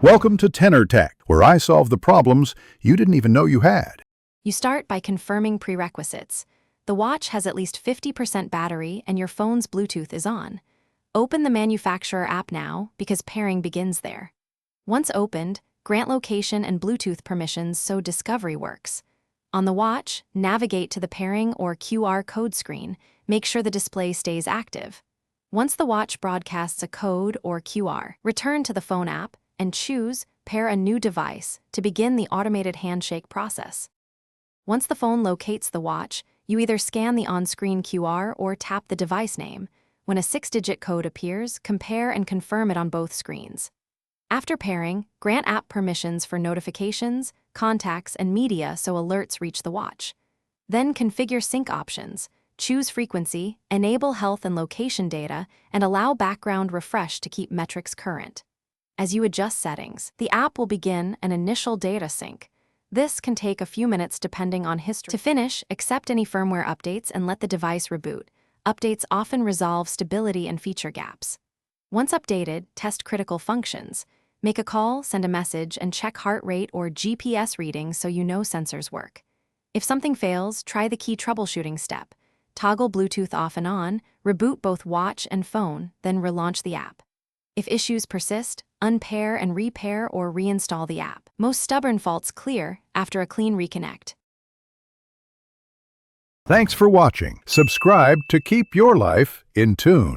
Welcome to Tenor Tech, where I solve the problems you didn't even know you had. You start by confirming prerequisites. The watch has at least 50% battery and your phone's Bluetooth is on. Open the manufacturer app now because pairing begins there. Once opened, grant location and Bluetooth permissions so discovery works. On the watch, navigate to the pairing or QR code screen. Make sure the display stays active. Once the watch broadcasts a code or QR, return to the phone app and choose Pair a new device to begin the automated handshake process. Once the phone locates the watch, you either scan the on-screen QR or tap the device name. When a 6-digit code appears, compare and confirm it on both screens. After pairing, grant app permissions for notifications, contacts, and media so alerts reach the watch. Then configure sync options. Choose frequency, enable health and location data, and allow background refresh to keep metrics current. As you adjust settings, the app will begin an initial data sync. This can take a few minutes depending on history. To finish, accept any firmware updates and let the device reboot. Updates often resolve stability and feature gaps. Once updated, test critical functions. Make a call, send a message, and check heart rate or GPS readings so you know sensors work. If something fails, try the key troubleshooting step. Toggle Bluetooth off and on, reboot both watch and phone, then relaunch the app. If issues persist, unpair and repair or reinstall the app. Most stubborn faults clear after a clean reconnect. Thanks for watching. Subscribe to keep your life in tune.